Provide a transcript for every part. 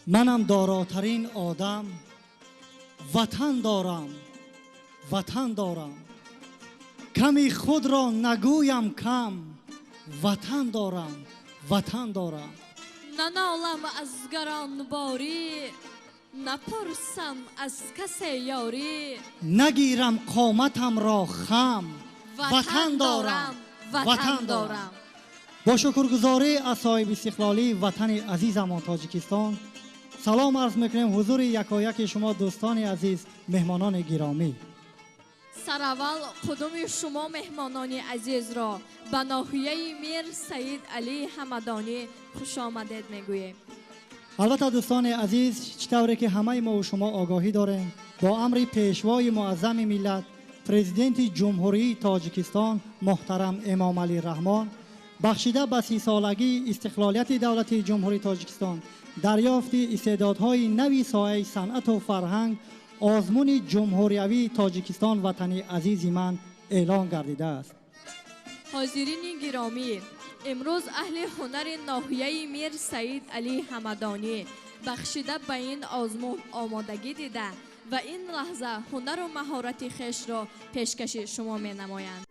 منم داراترین آدم، وطن دارم، وطن دارم. کمی خود را نگویم کم، وطن دارم، وطن دارم. ننالم از گرانباری، نپرسم از کسی یاری. نگیرم قامتم را خم، وطن دارم، وطن دارم. با شکرگزاری از صاحب استقلالی وطن عزیزمان تاجیکستان سلام عرض میکنیم حضور یکایک شما دوستان عزیز، مهمانان گرامی. سراول قدوم شما مهمانان عزیز را به ناحیه میر سید علی حمدانی خوش آمدید میگوییم. البته دوستان عزیز، چطوری که همه ما و شما آگاهی داریم، با امر پیشوای معظم ملت پرزیدنت جمهوری تاجیکستان محترم امام علی رحمان بخشیده به 30 سالگی استقلالیت دولت جمهوری تاجیکستان دریافت استعدادهای نوی ساحه صنعت و فرهنگ آزمون جمهوریوی تاجیکستان وطنی عزیز من اعلان گردیده است. حاضرین گرامی، امروز اهل هنر ناحیه میر سید علی حمدانی بخشیده به این آزمون آمادگی دیده و این لحظه هنر و مهارت خویش را پیشکش شما می نمایند.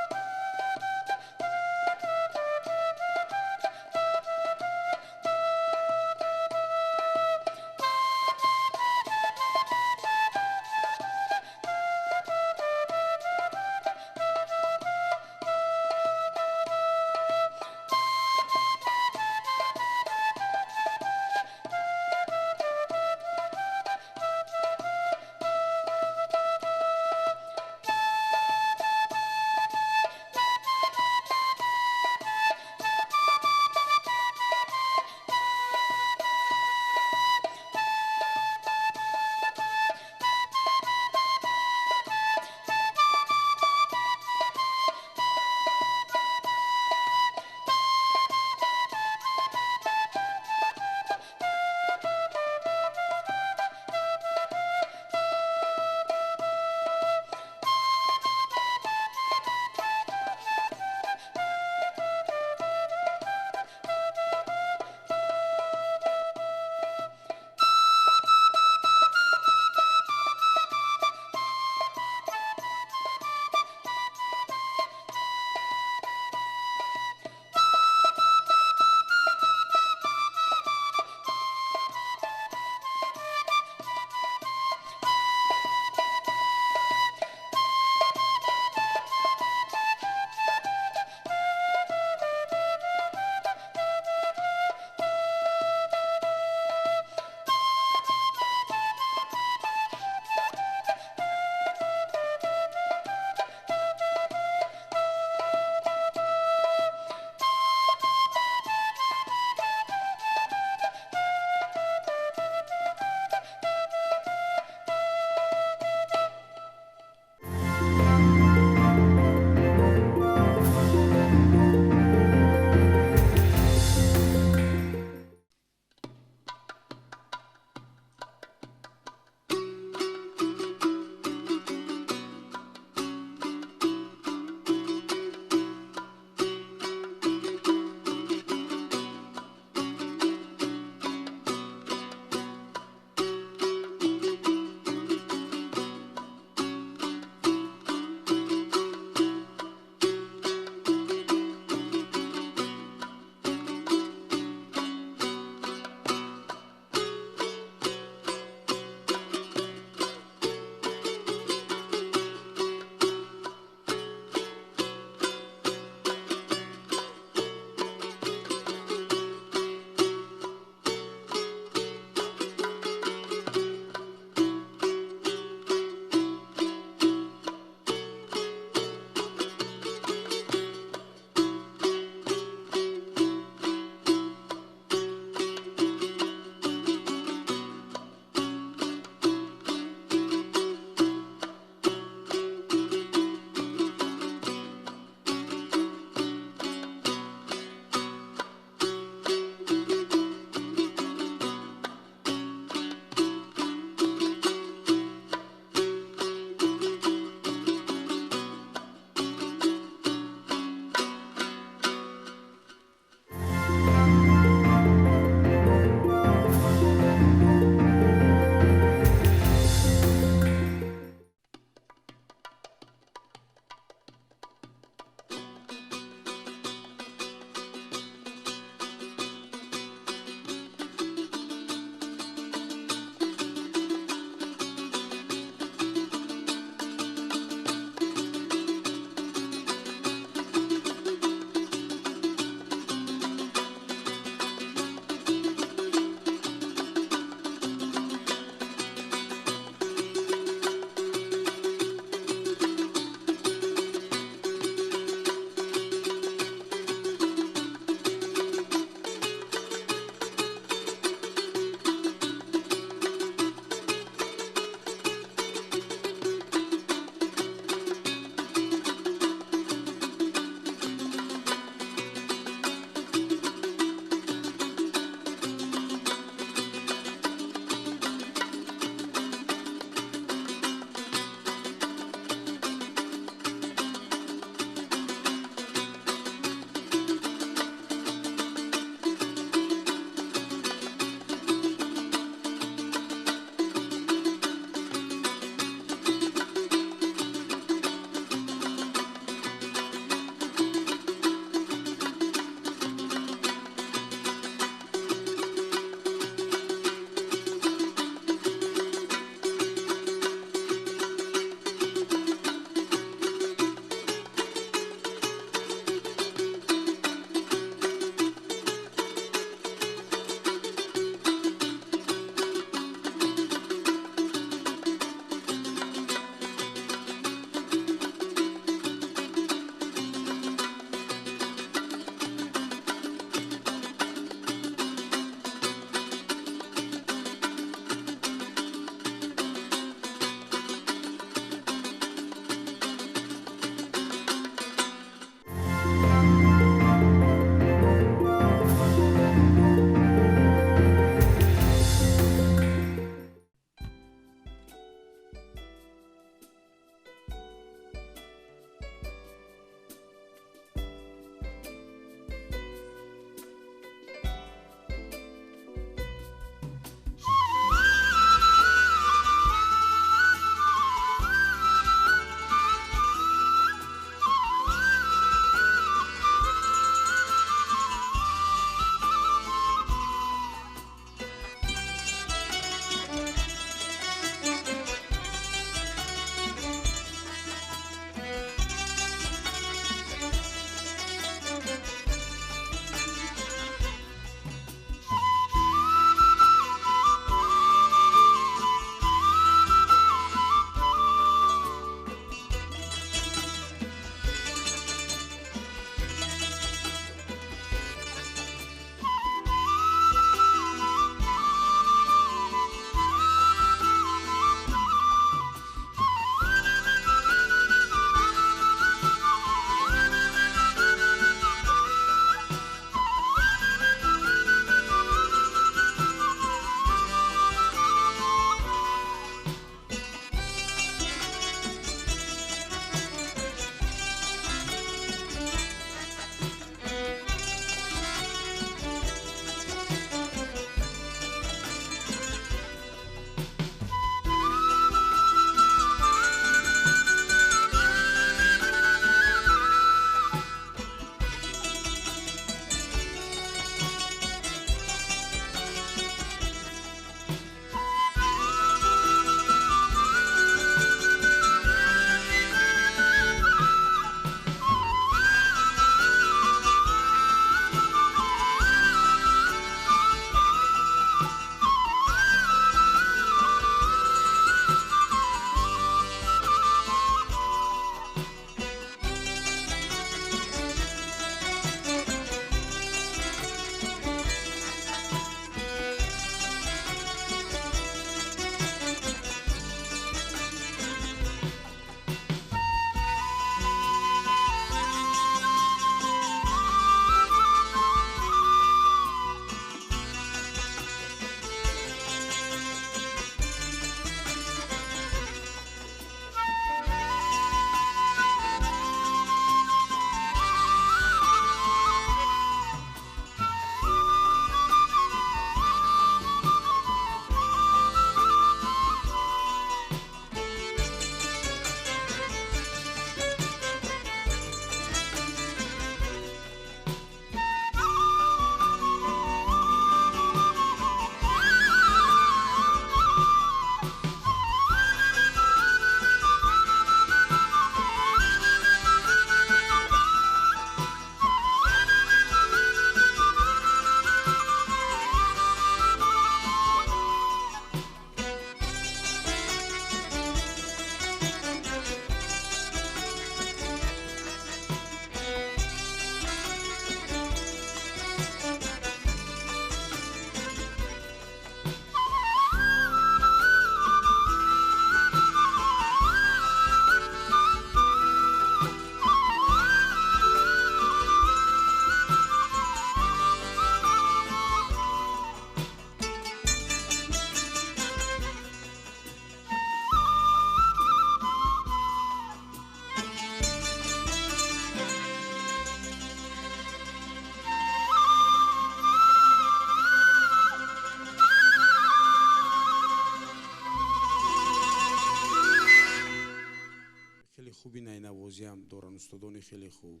هم دارن استادان خیلی خوب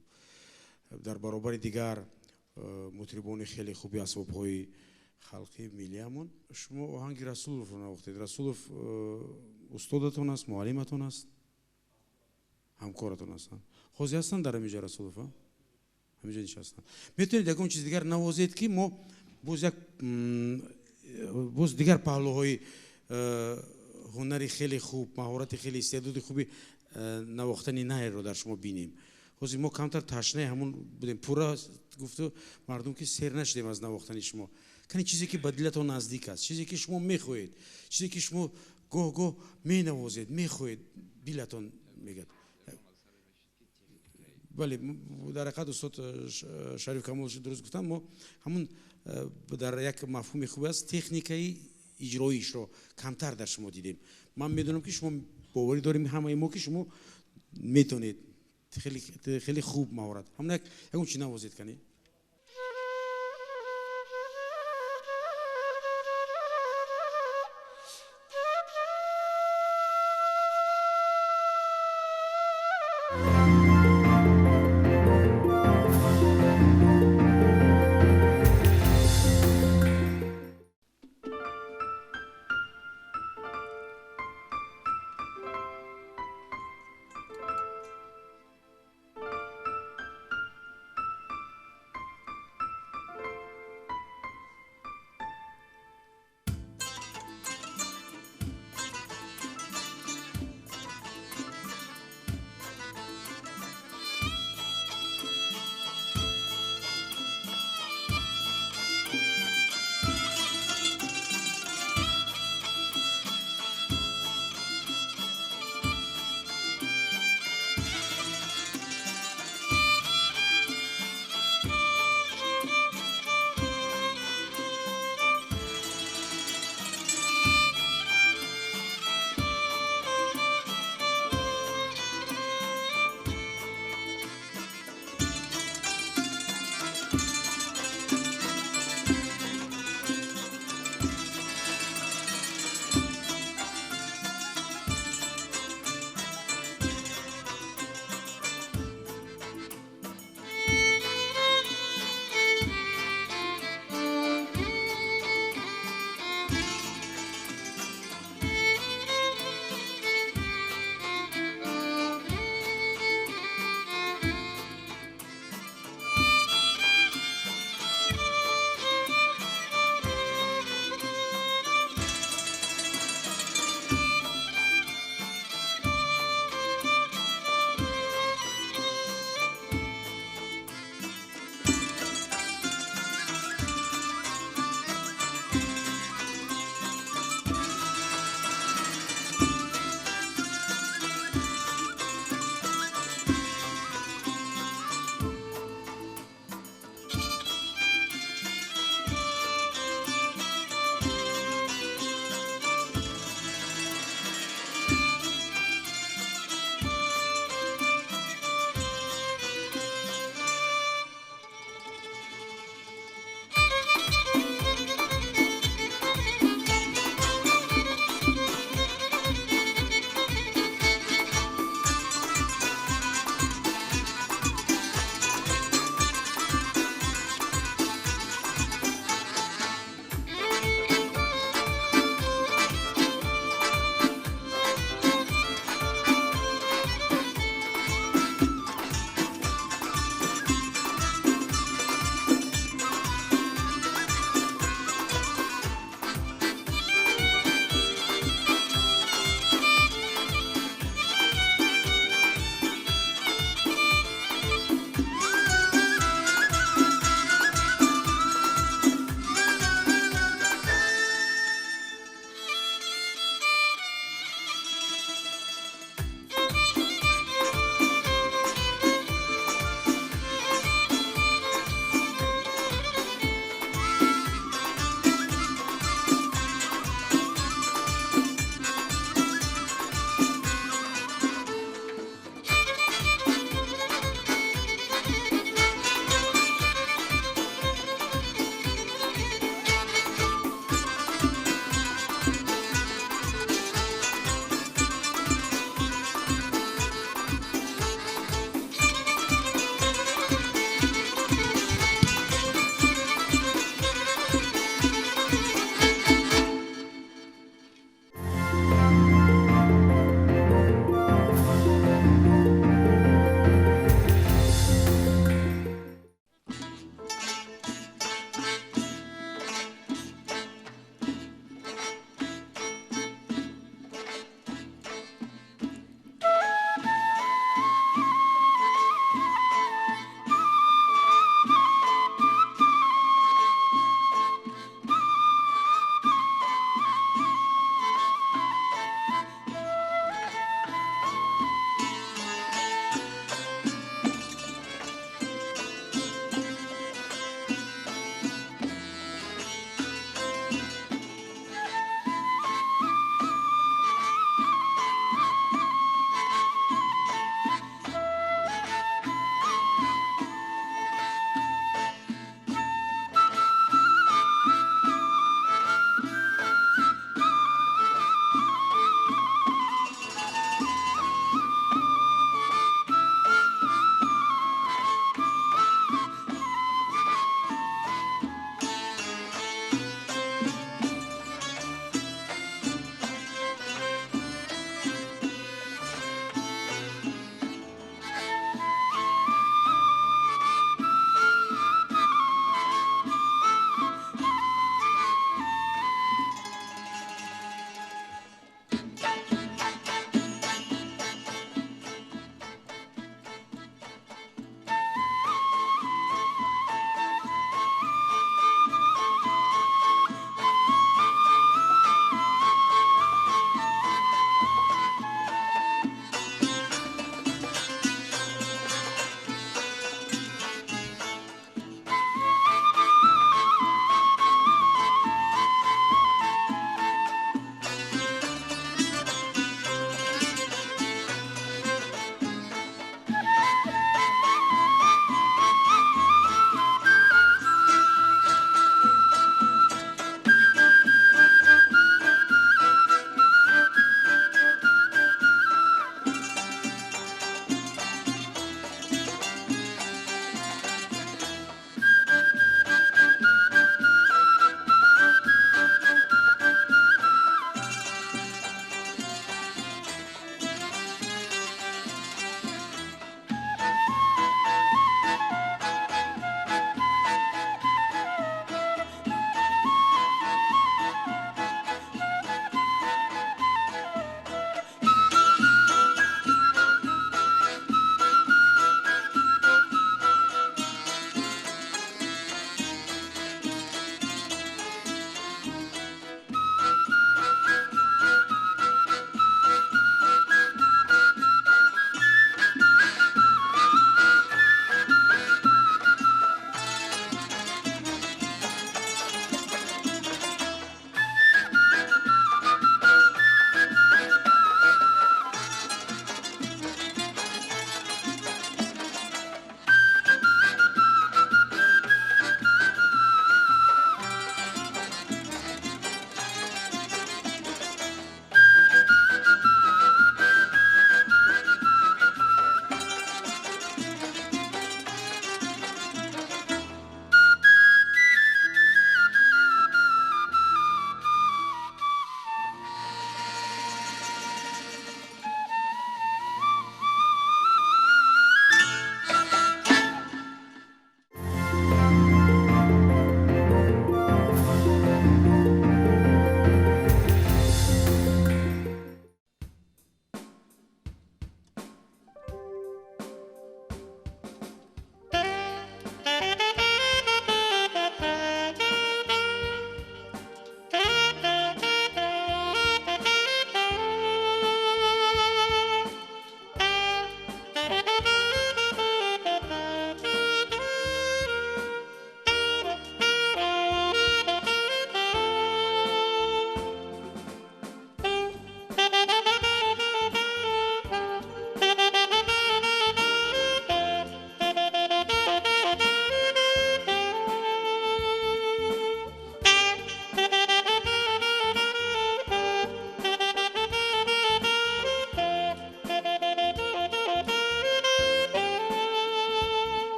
در برابر دیگر مطربان خیلی خوبی اسباب‌های خلقی ملیمون. شما آهنگ رسولوف رو نواختید. رسولوف استادتون است، معلمتون است، همکارتون هستن. خوزی هستن در اینجا رسولوف؟ همینجا نشستن. میتونید یکم چیز دیگر نوازید که ما باز دیگر پهلوهای هنری خیلی خوب، مهارت خیلی استعداد خوبی نواختنی نه رو در شما بینیم. خوزی ما کمتر تشنه همون بودیم. پورا گفتو مردم که سیر نشدیم از نواختنی شما. کنی چیزی که به دلتون نزدیک است، چیزی که شما میخواهید، چیزی که شما گاه می نوازید، میخواهید، دلتون میگه. بله در حقیقت استاد شریف کمال درست گفتن. ما همون در یک مفهوم خوب است تکنیکی اجراییش رو کمتر در شما دیدیم. من میدونم که شما باوری داریم همه ما که شما میتونید خیلی خوب مهارت همون یک چی نوازید کنی.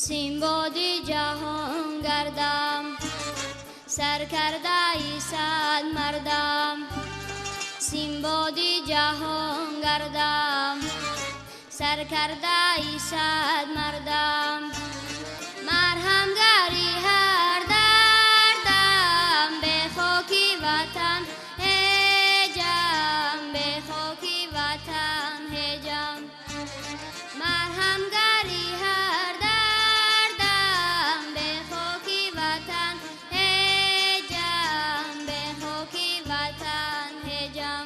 سیمبادی جهان گردم سرکرده ای صد مردم سیمبادی جهان گردم سرکرده ای صد مردم مرهمگری هر دردم به خاکی وطن هجم به خاکی وطن هجم مرهمگری هر دردم به خاکی وطن هجم به خاکی وطن هجم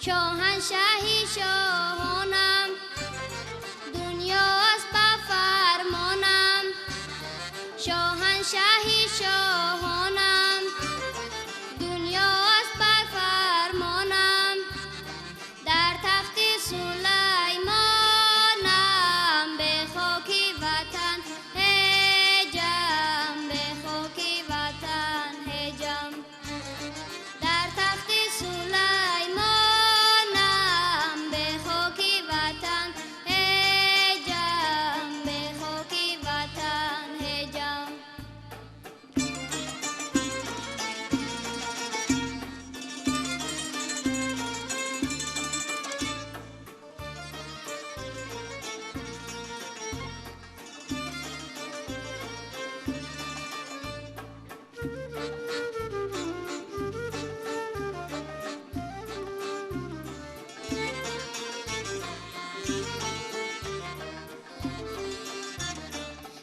شاهنشاهی شاهانم دنیا است با فرمانم شاهنشاهی شاهانم دنیا است با فرمانم در تخت سلیمانم به خاکی وطن هجم به خاکی وطن هجم در تخت سلیمانم به خاکی وطن هجم به خاکی وطن هجم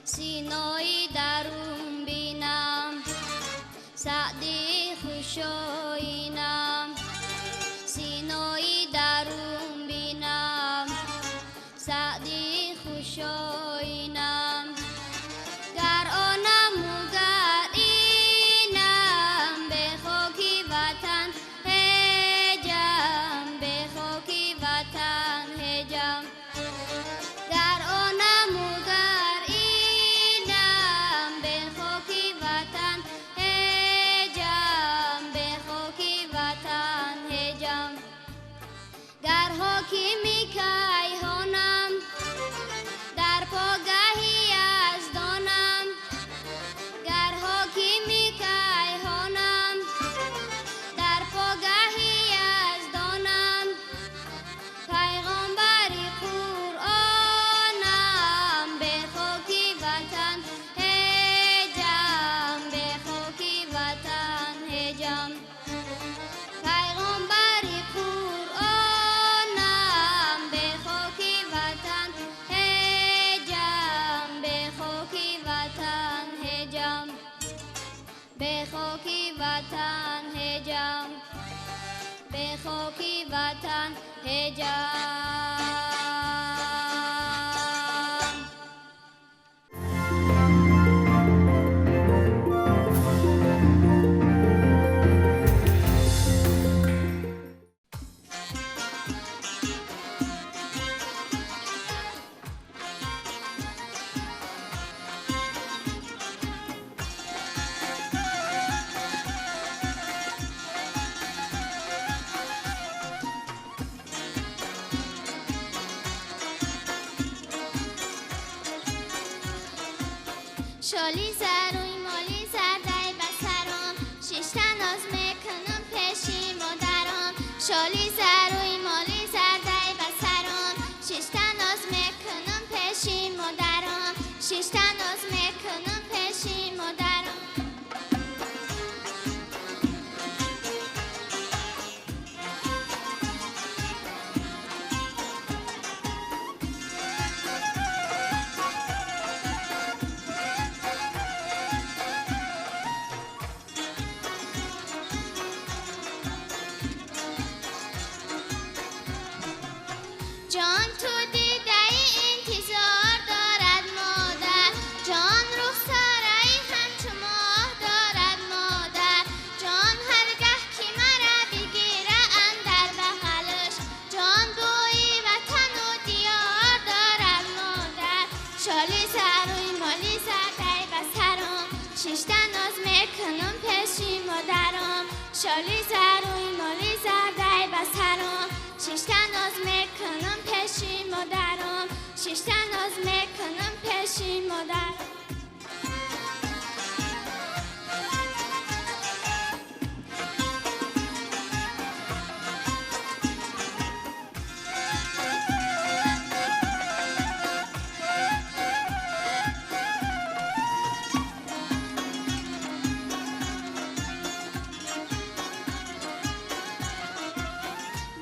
سینایی درون بینم سعدی خوشایینم سینایی درون بینم سعدی خوشایینم گر آنم و گر اینم به خاکی وطن هجم به خاکی وطن هجم گر آنم و گر اینم به خاکی وطن هجم به خاکی وطن هجم گر حاکمی کیهانم در پاگاهی از دانم گر حاکمی کیهانم در پاگاهی از دانم پیغامبری قرآنم به خاکی وطن هجم به خاکی وطن هجم پیغامبری قرآنم به خاکی وطن هجم به خاکی وطن هجم به خاکی وطن هجم به خاکی وطن هجم شالی سروی مالی سردای بسرم ششتن آز میکنم پیشی مادرم شالی سروی مالی سردای بسرم ششتن آز میکنم پیشی مادرم ششتن آز میکنم پیشی مادرم جان تو دیده انتظار دارد مادر جان رخساره همچو ماه دارد مادر جان هرگه که مرا بگیره اندر بغلش جان بوی وطن و دیار دارد مادر شالی سروی مالی سردای بسرم ششتن آز میکنم پیشی مادرم شالی سروی مالی سردای بسرم ششتن آز میکنم پیشی مادرم ششتا ناز میکنم پیشی مادر.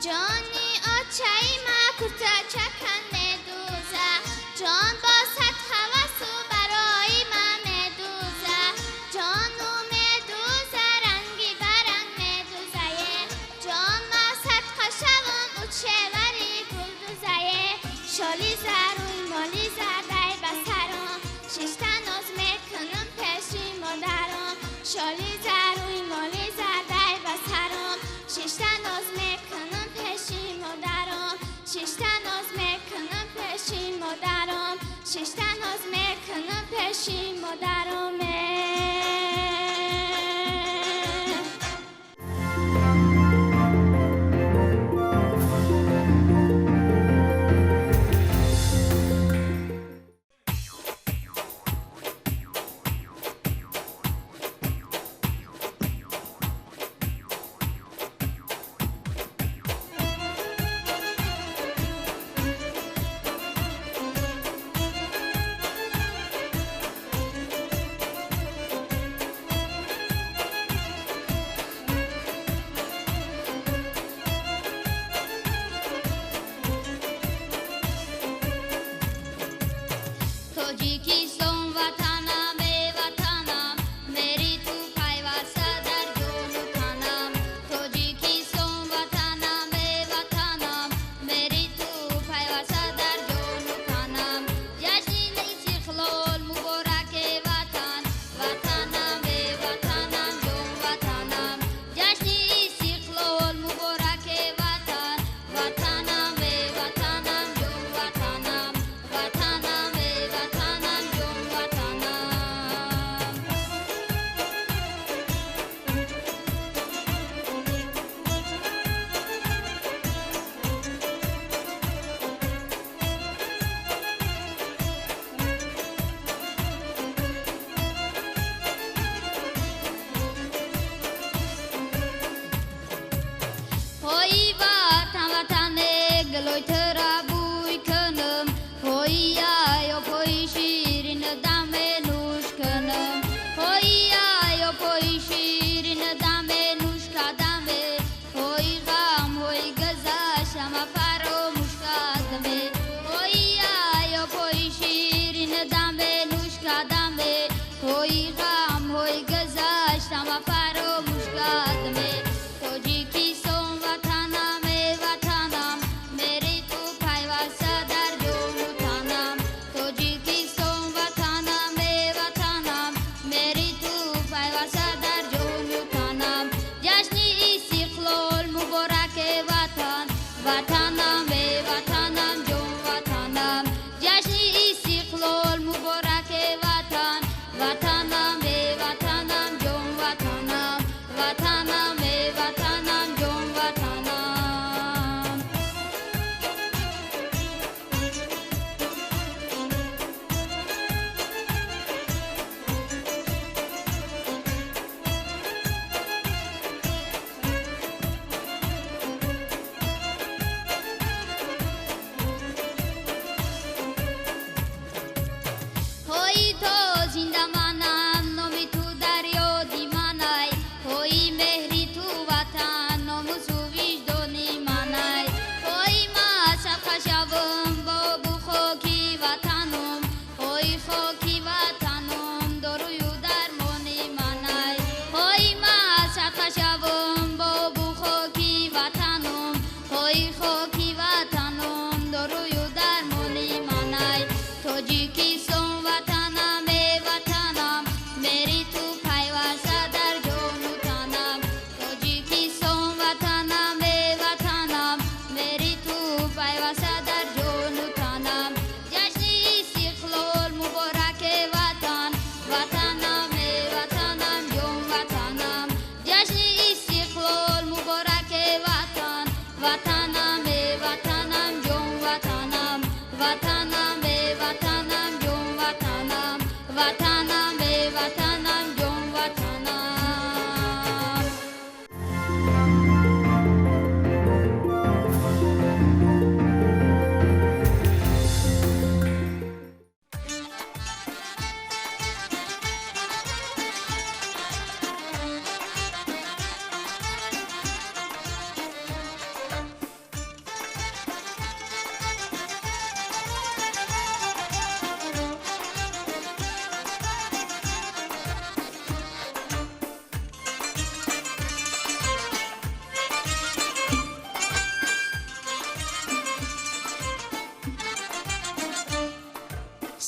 جانی آچای ما کرتا چکن میدوزه، جان با صد حوث و برای ما میدوزه، جانو میدوزه رنگی برنگ میدوزه، جان ما صد خشبم و چوری بلدوزه، شالی زروی مالی زردای بسرم، ششتا ناز میکنم پیشی مادرم، شالی زروی مالی زردای بسرم، ششتا ناز میکنم پیشی مادرم، ششتا ناز میکنم پیشی مادرم، ششتا ناز میکنم پیشی مادرم.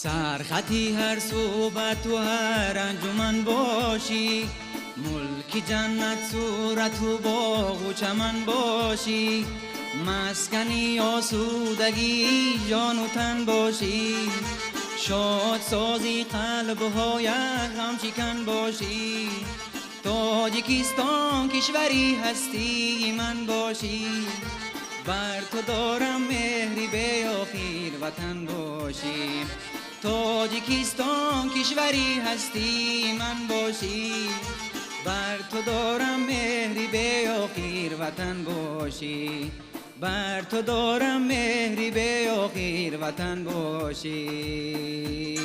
سرخطی هر صحبت و هر انجمن باشی، ملک جنت صورت و باغ و چمن باشی، مسکنی آسودگی جان و تن باشی، شاد سازی قلب‌های غم شکن باشی، تاجیکستان کشوری هستی من باشی، بر تو دارم مهری به آخر وطن باشی، تاجیکستان کشوری هستی من باشی، بر تو دارم مهری به آخر وطن باشی، بر تو دارم مهری به آخر وطن باشی.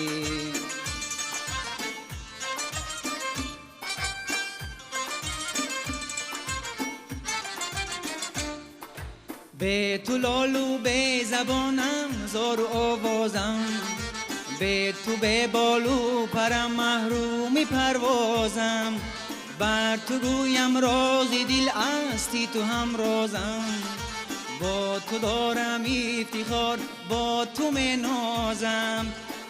به تو لالو به زبانم زار و آوازم، به تو به بالو پرم محرومی پروازم، بر تو گویم رازی دل استی تو هم رازم، با تو دارم افتخار با تو می نازم،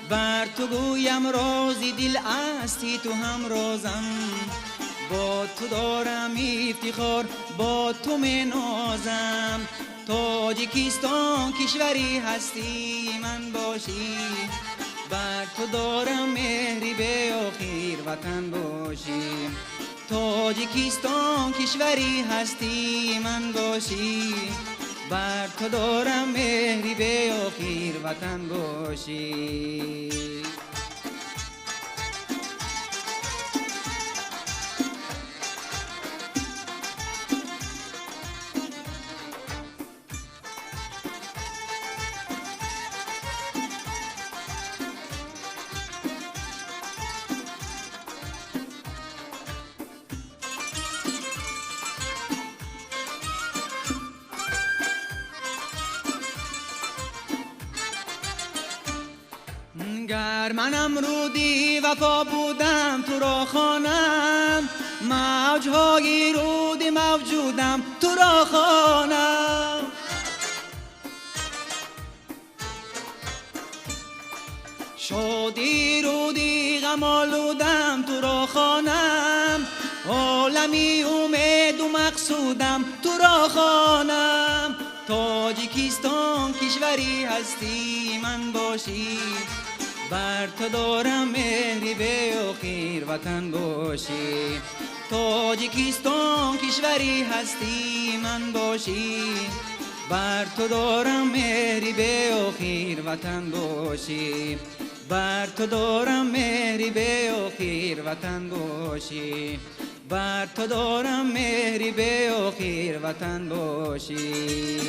بر تو گویم رازی دل استی تو هم رازم، با تو دارم افتخار با تو می نازم، تاجیکستان کشوری هستی من باشی، بر تو دارم مهری به آخر وطن باشی، تاجیکستان کشوری هستی من باشی، بر تو دارم مهری به آخر وطن باشی. گر منم رودی وفا بودم تو را خوانم، موجهای رودی موجودم تو را خوانم، شادی رودی غم آلودم تو را خوانم، عالمی امید و مقصودم تو را خوانم، تاجیکستان کشوری هستی من باشی، بر تو دارم مهری به آخر وطن باشی، تاجیکستان کشوری هستی من باشی، بر تو دارم مهری به آخر وطن باشی، بر تو دارم مهری به آخر وطن باشی، بر تو دارم مهری به آخر وطن باشی.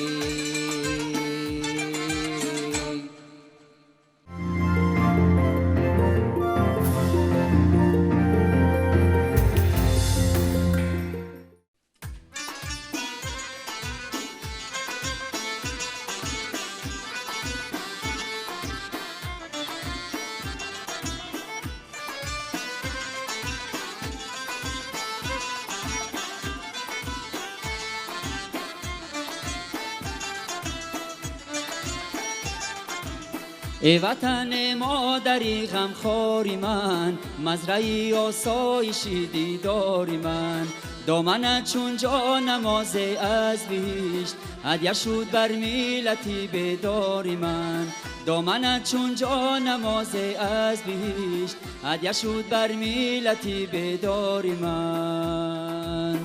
ای وطن مادری غمخواری من، مزرعی آسایشی دیداری من، دامنت چون جا نماز از بهشت، هدیه شد بر ملتی بیداری من، دامنت چون جا نماز از بهشت، هدیه شد بر ملتی بیداری من.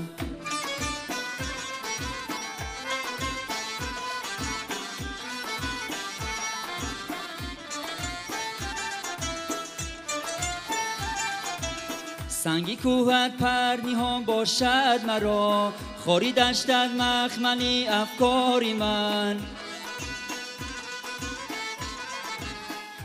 سنگی کوهت پرنیهان باشد مرا، خوری دشتت مخملی افکاری من،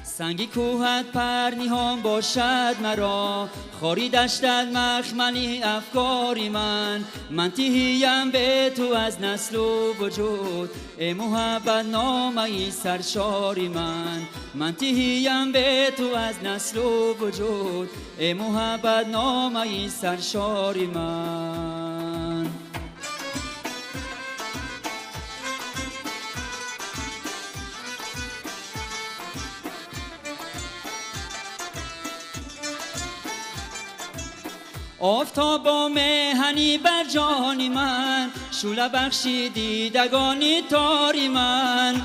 سنگی کوهت پرنیهان باشد مرا، خوری دشتت مخملی افکاری من، من تهیم به تو از نسل و وجود، ای محبت نامه سرشاری من تهیم به تو از نسل و وجود، ای محبت نامه سرشاری من. آفتاب و مهنی بر جان من، شوله بخشی دیدگانی تاری من.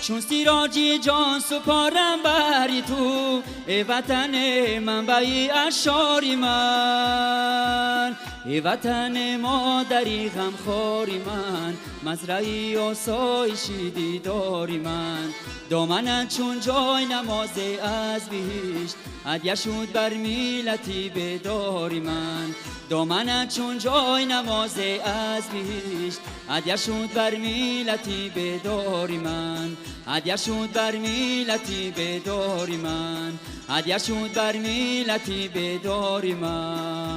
چون سیراجی جان سپارم بری تو، ای وطن منبعی اشاری من. ای وطن مادری غمخواری من، مزرعی آسایشی دیداری من. دامنت چون جای نماز از بهشت، هدیه شد بر میلتی بداری من. دامنت چون جای نماز از بهشت، هدیه شد بر میلتی بداری من. هدیه شد بر میلتی بداری من. هدیه شد بر میلتی بداری من.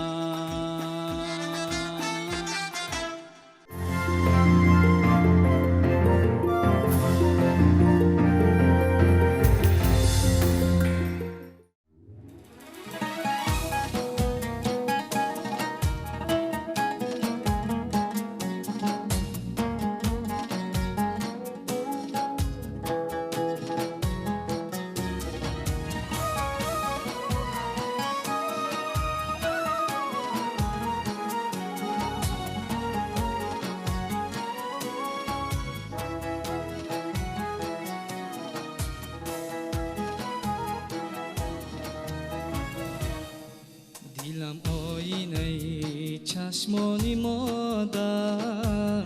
دلم آینه چشمانی مادر،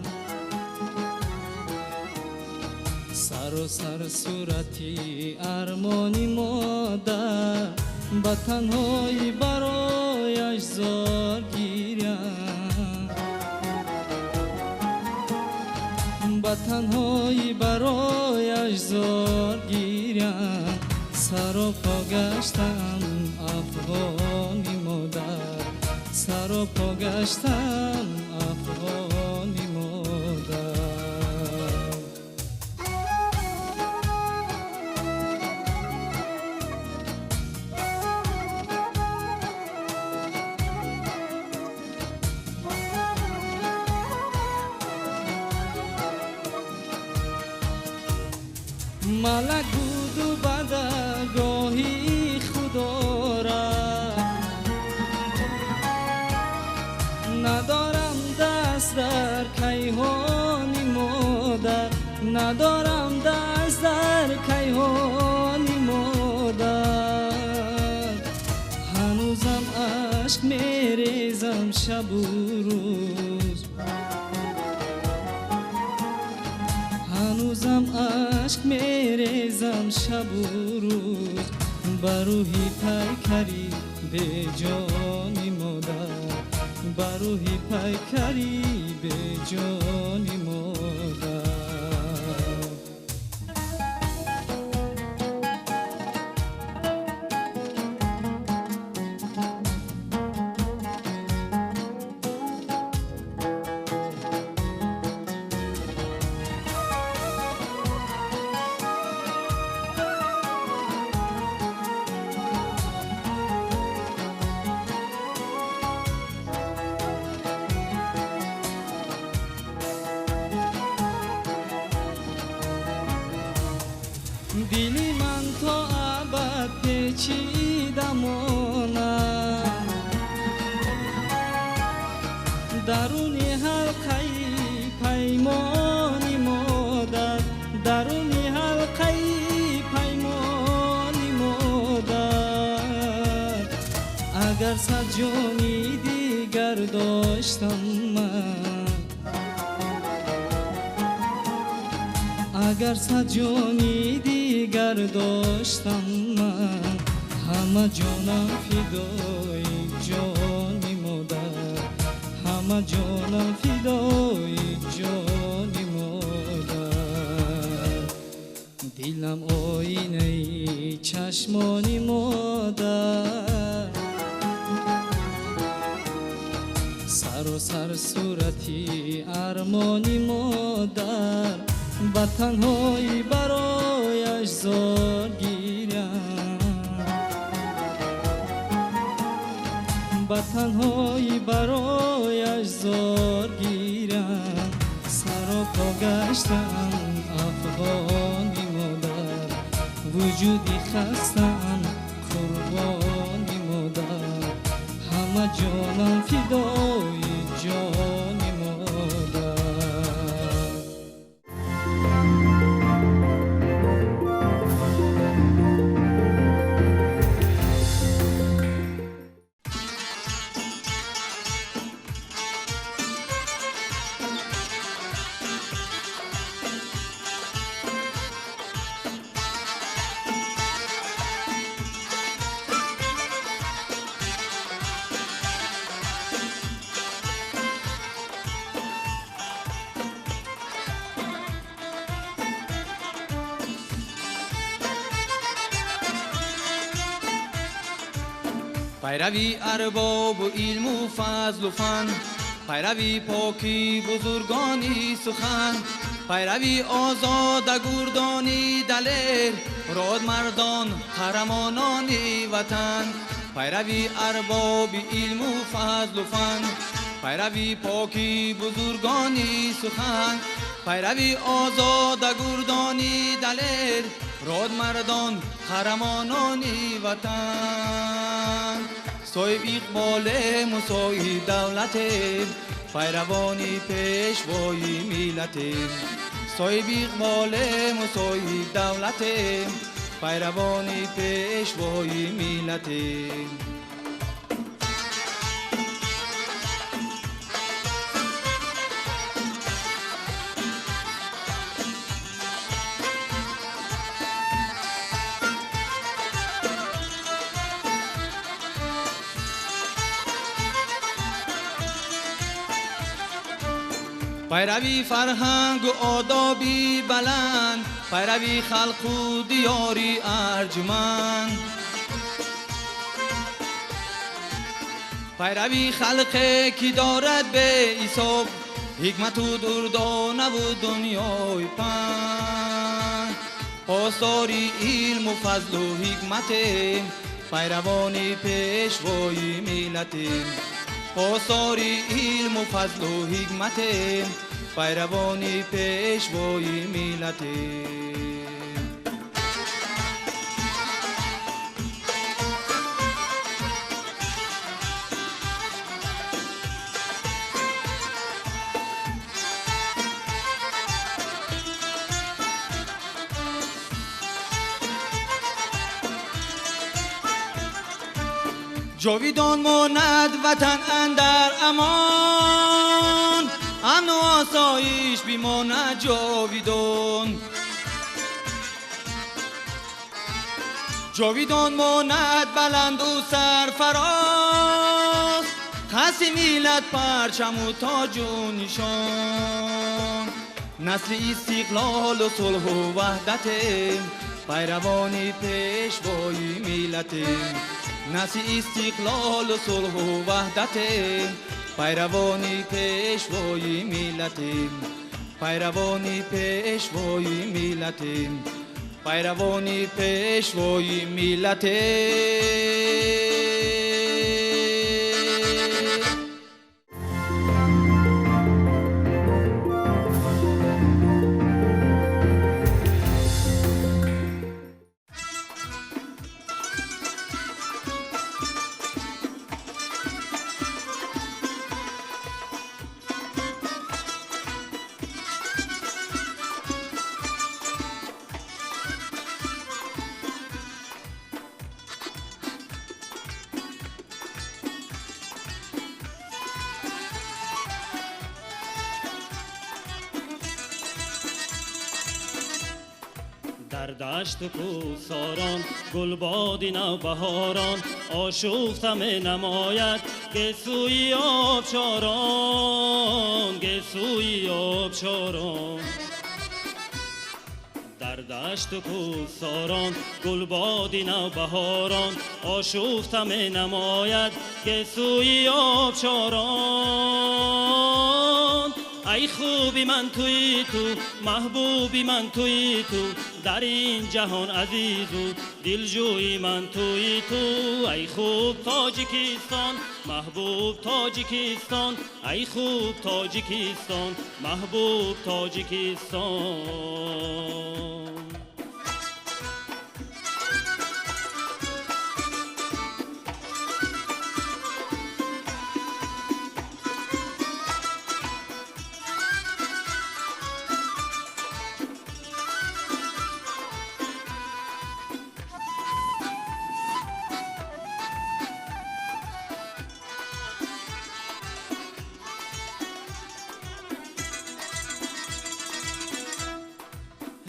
سر و سر صورتی ارمانی مادر. با تنهایی برایش زار گیرم، با تنهایی برایش زار گیرم. سر و پا گشتم افغانی مادر، سر و پا گشتم افغانی مادر. ملک بود و بدگاهی خدا را، ندارم دست در کیهانی مادر، ندارم دست در کیهانی مادر. هنوزم عشق میریزم شب و روز، هنوزم عشق میریزم شب و روز. بر روحی پیکری به جانی مادر، بر روحی پیکری به جانی مادر. دلی من تا ابد پیچیده ماند، درونی حلقه پیمانی مادر، درونی حلقه پیمانی مادر. اگر صد جانی دیگر داشتم من، اگر صد جانی دیگر داشتم من، همه جانم فدای جانی مادر، همه جانم فدای جانی مادر. دلم آینه چشمانی مادر، سر و سر صورتی ارمانی مادر. با تنهایی برایش زار گیرم، با تنهایی برایش زار گیرم. سر و پا گشتم افغانی مادر، وجودی خستم قربان همه جانم فدای جان مادر. پیروی ارباب و علم و فضل و فن، پیروی پاکی بزرگانی سخن، پیروی آزاد گردانی دلیر، راد مردان قهرمانانی وطن. پیروی ارباب علم و فضل و فن، پیروی پاکی بزرگانی سخن، پیروی آزاد گردانی دلیر، راد مردان قهرمانانی وطن. صاحب اقبال مساعی دولت، پیروانی پیشوای ملت. صاحب اقبال مساعی دولت، پیروانی پیشوای ملت. پیروی فرهنگ و آدابی بلند، پیروی خلق و دیاری ارجمند، پیروی خلقی که دارد به حساب، حکمت و دردانه و دنیای پند. پاسداری علم و فضل و حکمت، پیروانی پیشوای ملت. پاسداری علم و فضل و حکمت، پیروانی پیشوای ملت. جاویدان ماند وطن اندر امان، امن و آسایش بیماند جاویدان. جاویدان ماند بلند و سرفراز، خس ملت پرچم و تاج و نشان. نسل استقلال و صلح و وحدت، پیروانی پیشوای ملت. نسل استقلال و صلح و وحدت، پیروانی پیشوای ملت. پیروانی پیشوای ملت، پیروانی پیشوای ملت. در دشت و کوهساران گلباد نوبهاران آشفته می نماید گسوی آبشاران، گسوی آبشاران. در دشت و کوهساران گلباد نوبهاران آشفته می نماید گسوی آبشاران. ای خوبی من توی تو، محبوبی من توی تو، در این جهان عزیز و دلجوی من توی تو. ای خوب تاجیکستان، محبوب تاجیکستان، ای خوب تاجیکستان، محبوب تاجیکستان.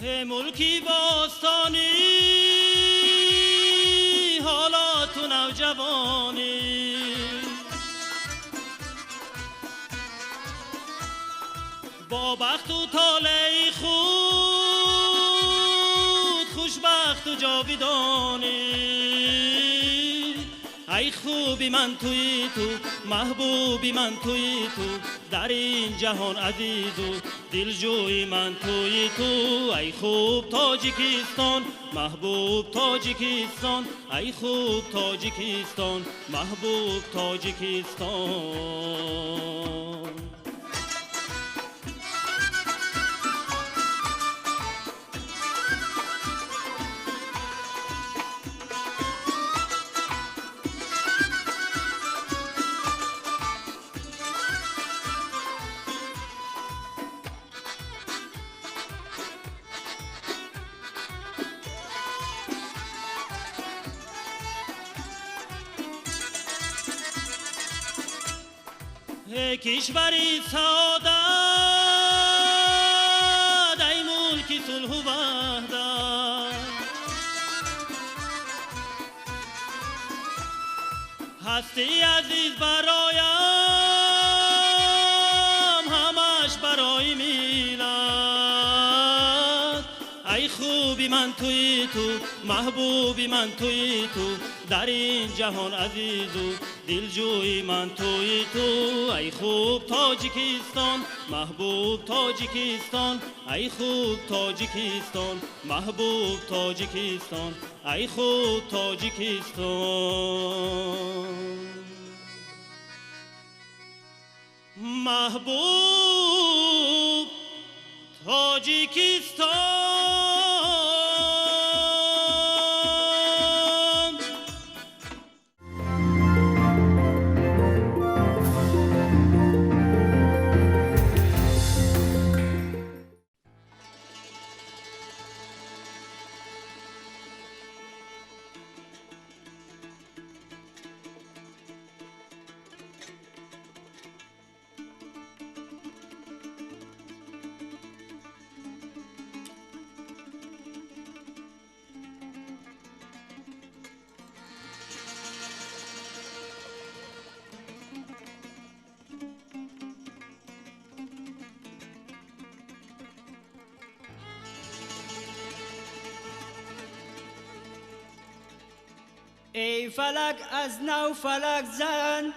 ملکی باستانی حالا تو نوجوانی با بخت و طالع خود خوشبخت و جاویدانی ای خوبی من توی تو محبوبی من توی تو در این جهان عزیز و دلجوی من توی تو ای خوب تاجیکستان محبوب تاجیکستان ای خوب تاجیکستان محبوب تاجیکستان کشوری سعادت ای ملکی صلح و وحدت هستی عزیز برایم همش برای میلاد ای خوبی من توی تو محبوبی من توی تو در این جهان عزیز و دلجوی من توی تو ای خوب تاجیکستان محبوب تاجیکستان ای خوب تاجیکستان محبوب تاجیکستان ای خوب تاجیکستان محبوب تاجیکستان ای فلک از نو فلک زن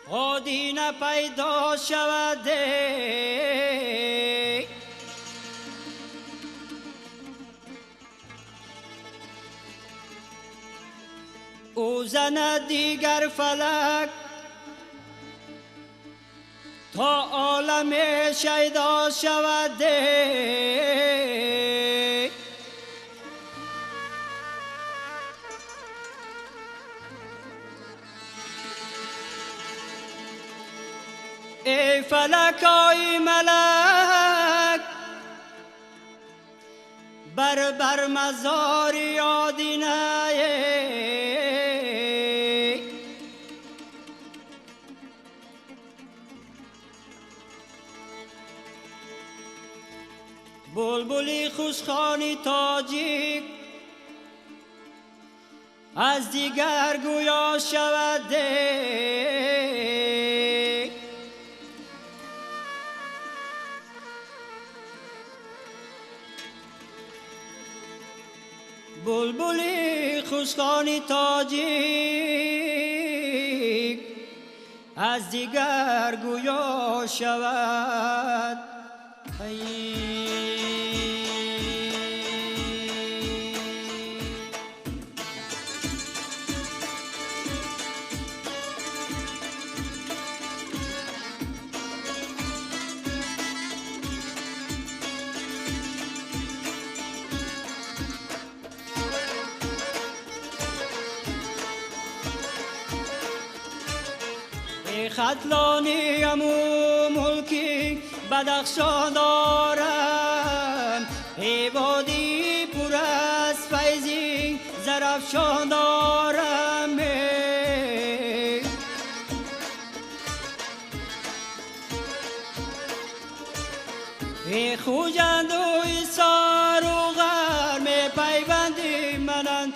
آدینه پیدا شود او زن دیگر فلک تا عالم شیدا شود ای فلکای ملک بر مزار آدینه بلبلی خوشخوانی تاجیک از دیگر گویا شود بلبلی خوشخوانی تاجیک از دیگر گویا شود خطلانی امو ملکی بدخشان دارم عبادی پر از فیضی زرفشان دارم ای خوجند و ایسار و غر می پیوندی منن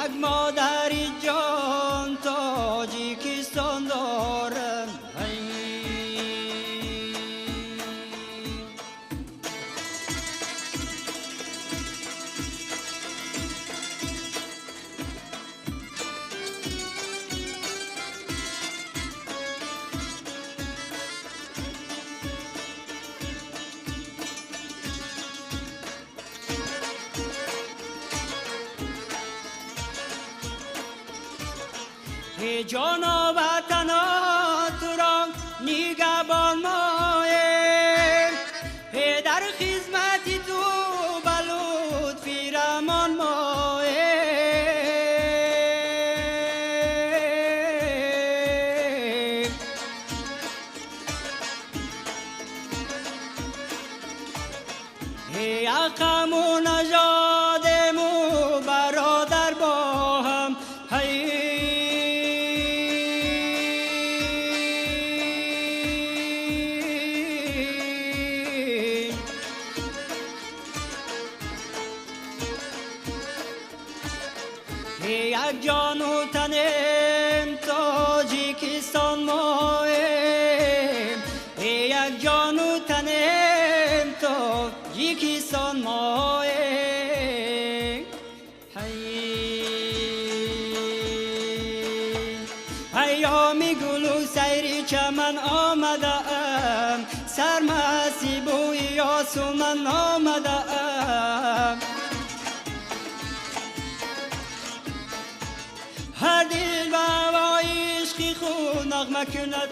یک مادری جان تاجیکستان دارم ای جان و وطن تو را نگهبان ماییم ای در خدمتی تو بلود فیرمان ماییم ای اقام و نژادم و برادر با هم یک جان و تنم تاجیکستان ماییم یک جان و تنم تاجیکستان ماییم ایامی گل و سیری چمن آمدم سرمستی بوی آسمان آمدم هر دل و عشقی خود نغمه کند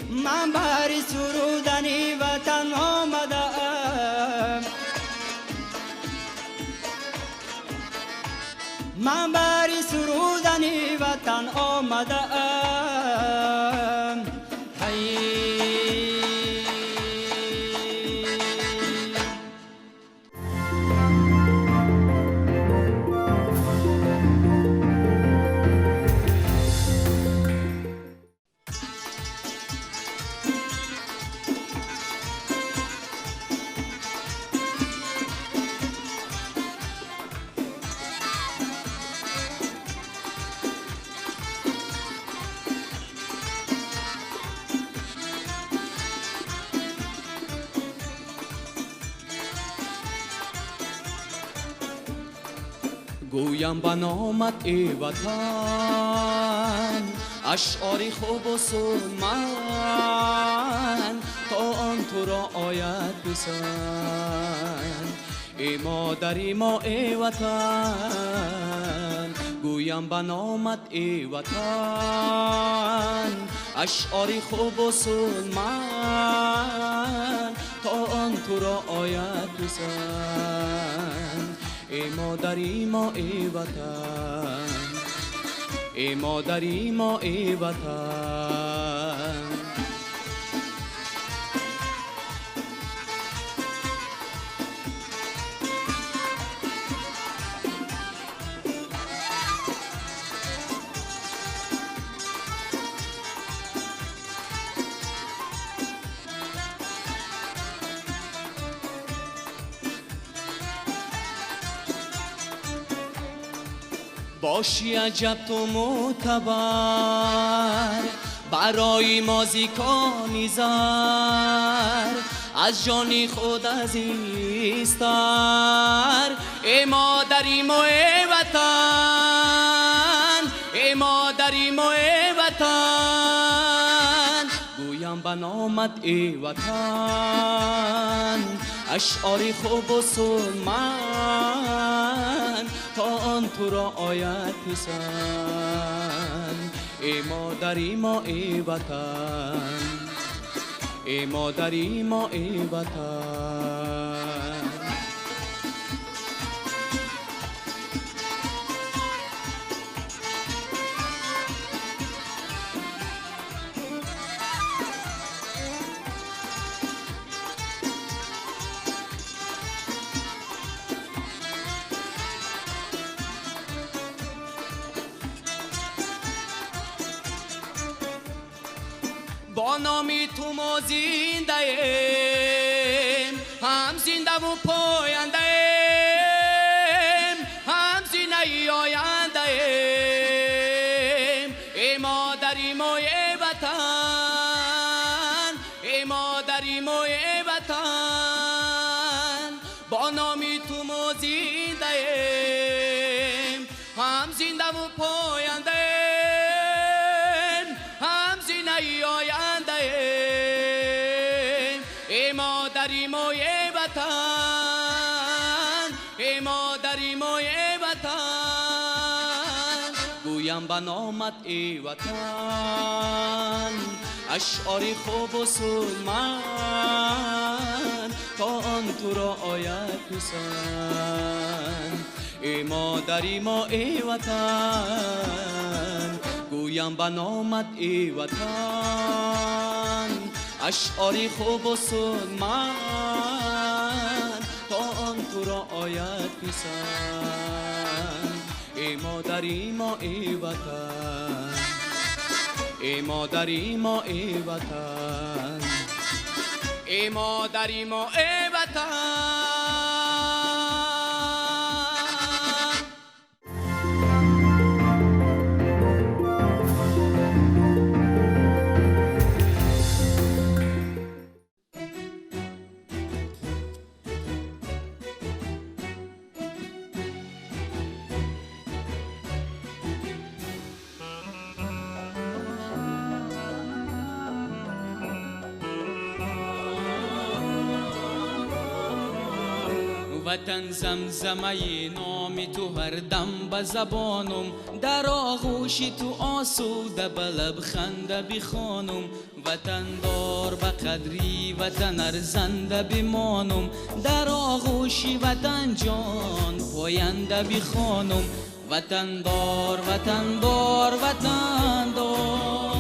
من بری سرودنی وطن آمدم من بری سرودنی وطن آمدم گویم به نامت ای وطن اشعاری خوب و سرمن تا آن تو را آید پسند ای مادری ما ای وطن گویم به نامت ای وطن اشعاری خوب و سرمن تا آن تو را آید پسند ای مادری ما ای وطن ای مادری ما ای وطن باشی عجب تو معتبر برای مازیکانی زر از جانی خود عزیزتر ای مادری ما ای وطن ای مادری ما ای وطن گویم به نامت ای وطن اشعاری خوب و سرمن تا آن تو را آید پسند ای مادری ما ای وطن ای مادری ما ای وطن با نامی تو ما زنده ایم، هم زنده و پاینده ایم، هم زینه آینده ایم. ای مادری مای وطن، ای مادری مای وطن، با نامی تو ما زنده ایم، هم زنده و پاینده ایم، هم زینه آینده ایم. ای مادری مای وطن، ای مادری مای وطن، گویم به نامت ای وطن اشعاری خوب و سودمند تا آن تو را آید پسند. ای مادری ما ای وطن، گویم به نامت ای وطن اشعاری خوب و سودمند تا آن تو را آید پسند. ای مادری ما ای وطن، ای مادری ما ای وطن، ای مادری ما ای وطن. وطن زمزمه نام تو هر دم به زبانم، در آغوش تو آسوده به لبخنده بخوانم. وطن دار به قدری وطن ارزنده بمانم، در آغوش وطن جان پاینده بخوانم. وطن دار وطن دار وطن دار.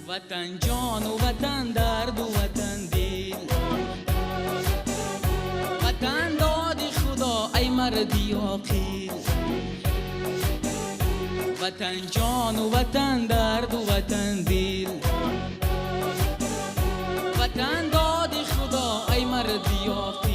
وطن جان و وطن درد و وطن دل، وطن دادی خدا ای مردی عاقل. وطن جان و وطن درد و وطن دل، وطن دادی خدا ای مردی عاقل.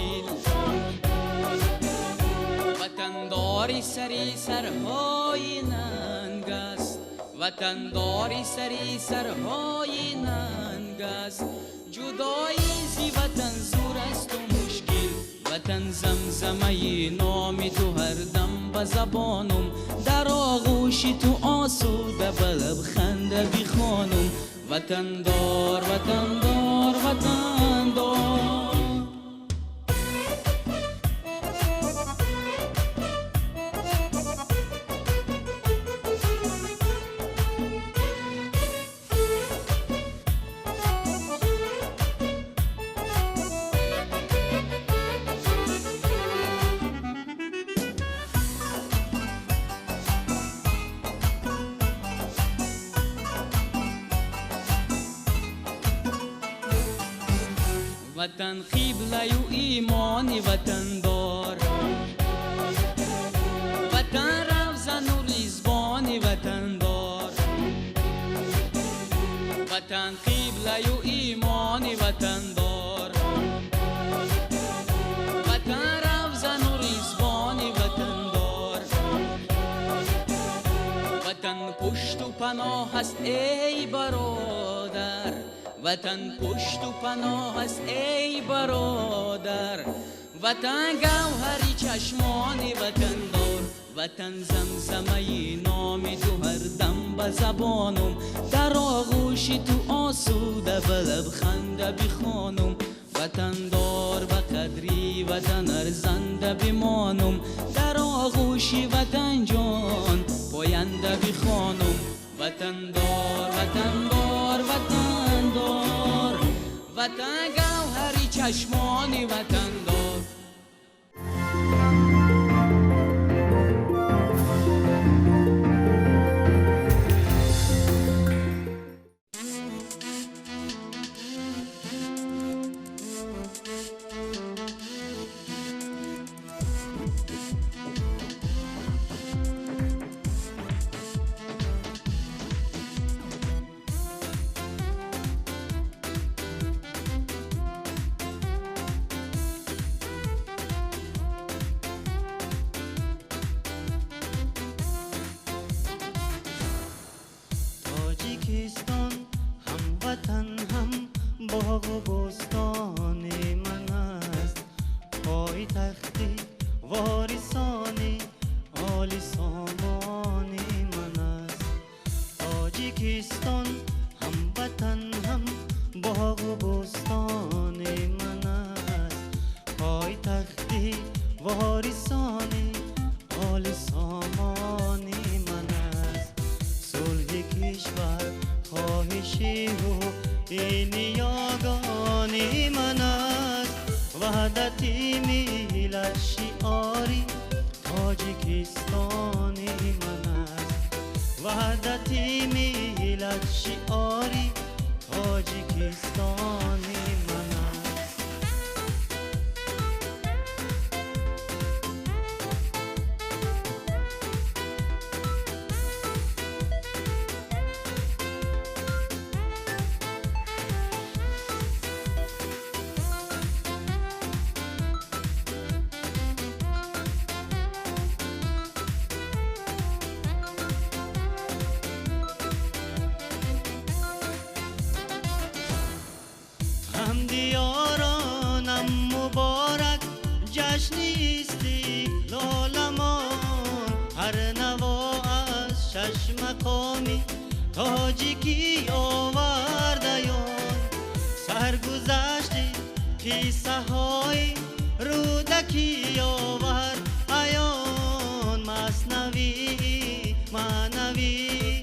وطن داری سری سرهای ننگ است، وطن داری سری سرهای ننگ است. جدایی زی وطن زور است و مشکل. وطن زمزمه نام تو هر دم به زبانم، در آغوش تو آسوده به لبخنده بخوانم. وطن دار وطن دار وطن دار. وطن قبله و ایمانی وطن دار، وطن روزن و ریزبانی وطن دار. وطن قبله و ایمانی وطن دار، وطن روزن و ریزبانی وطن دار. وطن پشت و پناه است ای برادر، وطن پشت و پناه است ای برادر. وطن گوهری چشمانی وطن دار. وطن زمزمه نام تو هر دم به زبانم، در آغوش تو آسوده به لبخنده بخوانم. وطن دار به قدری وطن ارزنده بمانم، در آغوش وطن جان پاینده بخوانم. وطن دار وطن دار وطن دار. وطن گوهری چشمان وطن دار. تاجیکستان هموطن هم باغ و بستان من است، پایتخت وارثان عالی سامان من است. تاجیکستان هموطن هم باغ و بستان من است، پایتخت وارثان عالی سامان من است. صلح کشور خواهشی و این یگانی من است، وحدت ملت شعاری تاجیکستانی من است، وحدت ملت شعاری تاجیکستانی من است. هم دیارانم مبارک جشن استقلالمان، هر نوا از شش مقامی تاجیکی آوردیان، سرگذشت قصه های رودکی آورد عیان، مثنوی معنوی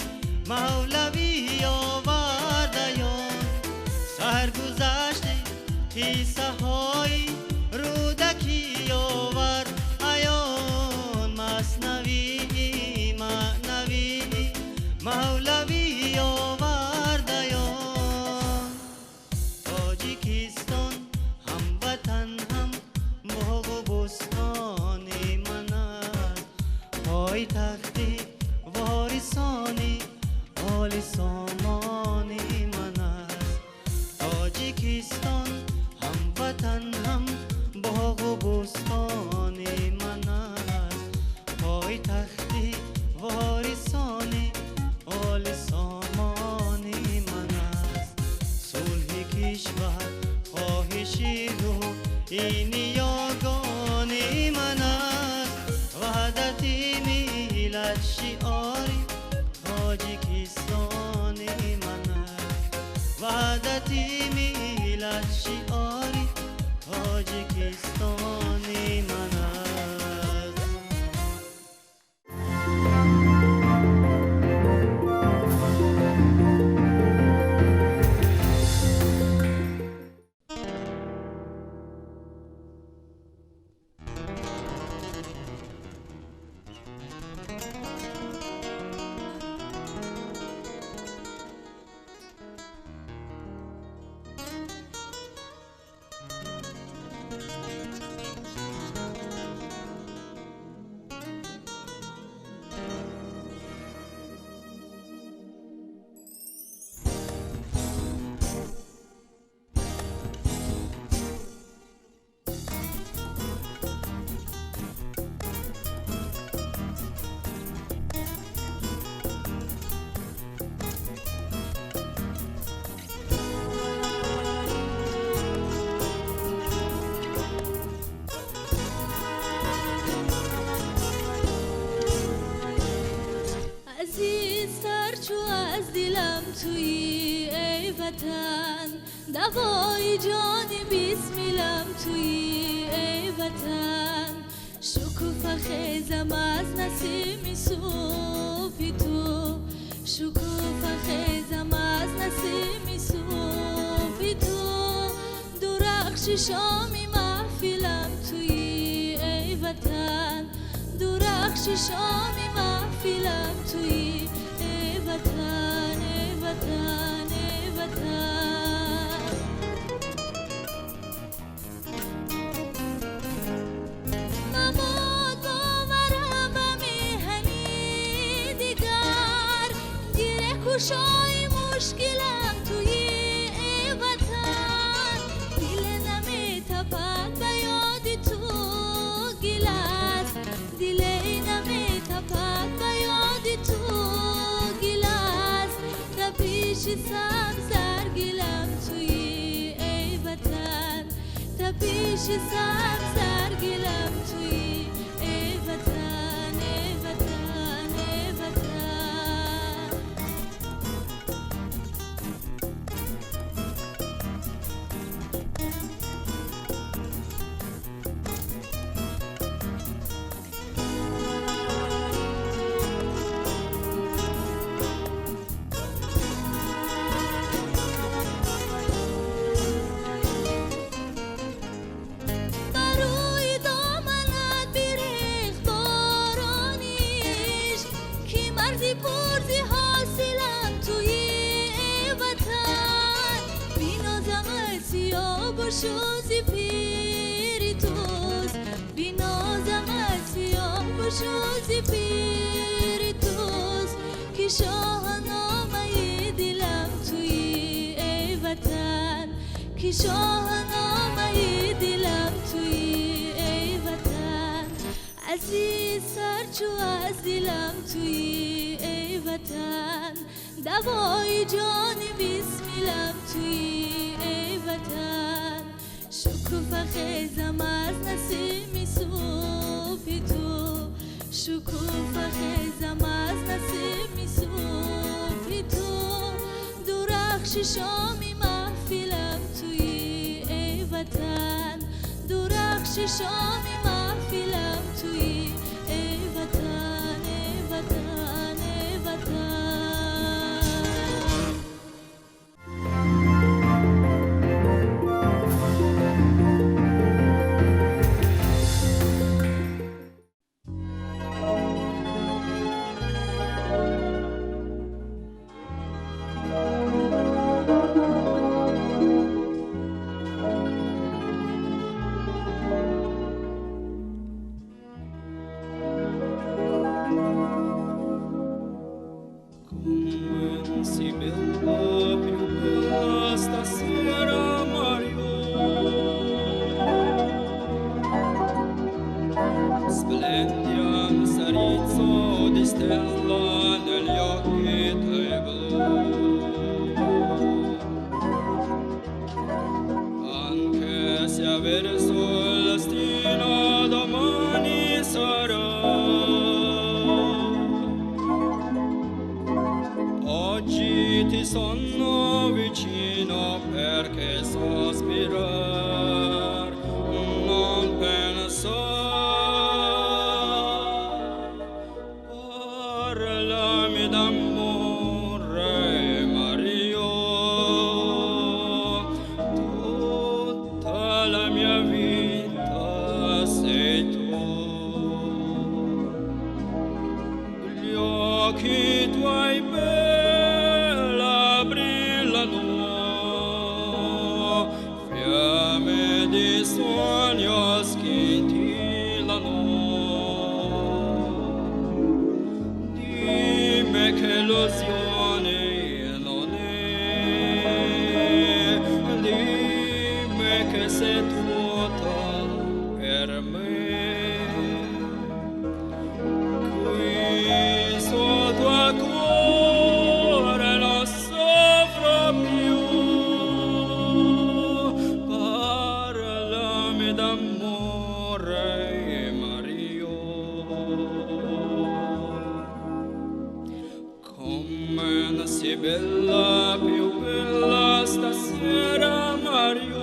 مولوی آوردیان، سرگذشت قصه های رودکی آورد عیان، مثنوی معنوی مولوی آورد عیان. تاجیکستان هموطن هم باغ و بستان من است، پایتخت وارثان عالی سامان من است. تاجیکستان هموطن هم باغ و بستان من است، پایتخت وارثان عالی سامان من است. صلح کشور خواهشی و این یگانی من است، وحدت ملت شعاری تاجیکستانی من است، وحدت ملت شعاری تاجیکستانی من است. توی ای وطن، دوای جان بیسمیلم توی ای وطن. شکوفه خیزم از نسیم صبح تو، شکوفه خیزم از نسیم صبح تو. شامی محفلم توی ای وطن درخش شامی محفلم توی ای وطن ای وطن ای وطن مباد باورم به میهنی دیگر گیره کشای مشکلم توی ای وطن دل نمیتپد به یاد تو گل است دل نمیتپد به یاد تو گل است در پیش سبزر گلم توی ای وطن در پیش سبزر گلم توی ای وطن ای وطن ای وطن بروی دامنت بیریخت بارانیش کی مرزی پرزی حاصلم توی ای وطن بینازمت سیاه و شوزی پیری توست بینازمت سیاه و شوزی پیری توست کی شاهنامه دلم توی ای وطن کی شاهنامه دلم توی ای وطن عزیز سرچو از دلم توی ای وطن دوای جان بسملم توی ای وطن شکوفه خیزم از نسیم صبح تو شکوفه خیزم از نسیم صبح تو درخش شامی محفلم توی ای وطن درخش شامی محفلم توی ای وطن ای وطن ای وطن Oggi ti sono vicino perché so aspirar, non pensar. Parlami d'amore, Mario, tutta la mia vita sei tu. Gli occhi tuoi bella brillano, fiamme di sogno scintillano. Dimmi che illusione non è, dimmi che sei tutta per me. Qui sotto a cuore non soffro più. Parlami d'amore, Mario. Come non sei bella, più bella stasera, Mario.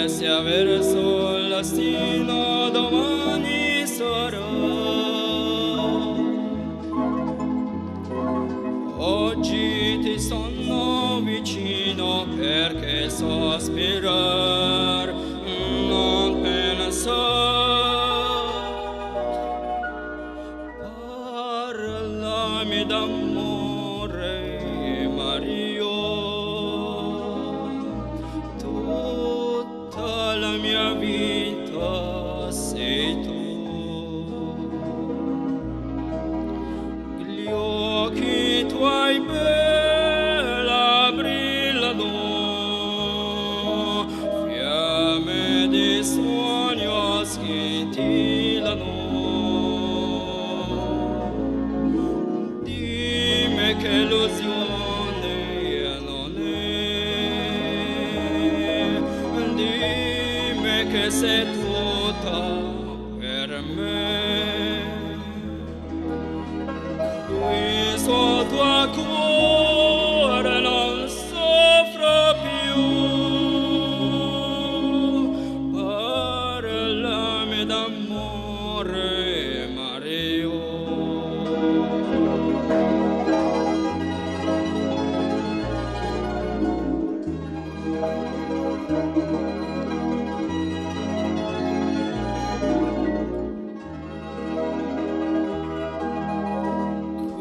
sia verso il destino domani sarà. Oggi ti sono vicino perché so spirar, non pensar. Parlami d'amore, Mario, tutta la mia vita sei tu. Gli occhi tuoi bella brillano, fiamme di sogno scintillano. Dimmi che illusione non è, dimmi che sei tutta per me. Qui sotto a cuore non soffro più. Parlami d'amore, Mario.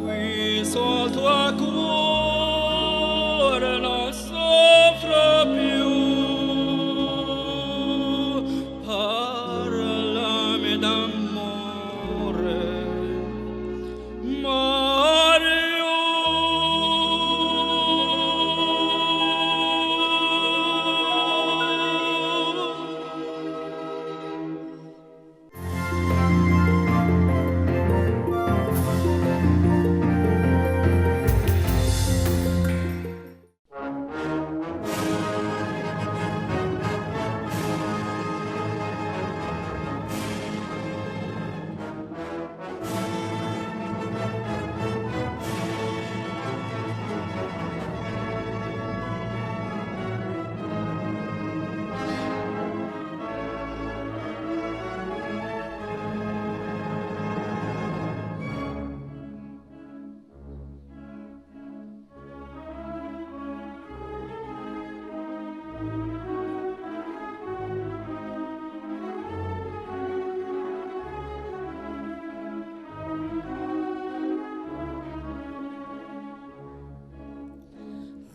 Qui sotto a cuore non soffro più. Parlami d'amore, Mario.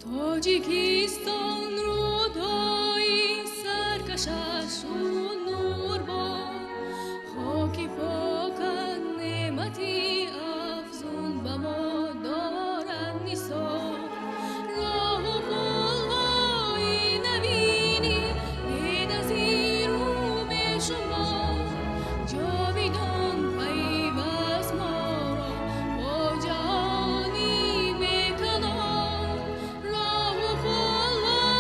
Тоҷикистон рӯдои саркашашу нурбон, хоки покат неъмати афзун ба мо дорад нисор. Роҳу пулҳои навини беназиру бешумор, ҷовидон пайваст моро бо ҷаҳони беканор. Роҳу пулҳои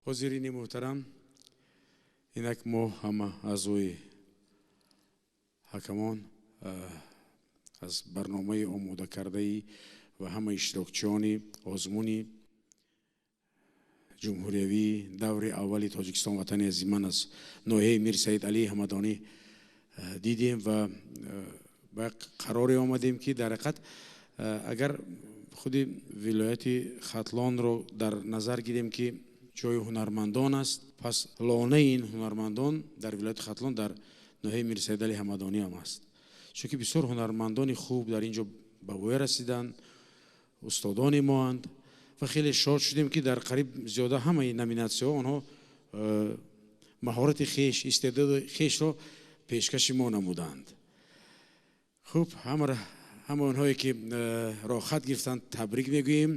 حاضرین محترم، اینک ما همه اعضای حکمان از برنامه آماده کرده ای و همه اشتراکچیان آزمونی ҷумҳуриявии даври аввали Тоҷикистон Ватани азизи ман аз ноҳияи Мир Саид Алии Ҳамадонӣ дидем ва ба қароре омадем ки дар ҳақиқат агар худи вилояти Хатлонро дар назар гирем ки ҷои ҳунармандон аст, пас лонаи ин ҳунармандон дар вилояти Хатлон дар ноҳияи Мир Саид Алии Ҳамадонӣ ҳам аст. чунки бисёр ҳунармандони хуб дар ин ҷо ба воя расиданд, устодони моанд ва хеле шод шудем ки дар қариб зиёда ҳамаи номинатсияҳо онҳо маҳорати хеш, истеъдоди хешро пешкаши мо намуданд. хуб, ҳама онҳое ки роҳхат гирифтанд табрик мегӯем.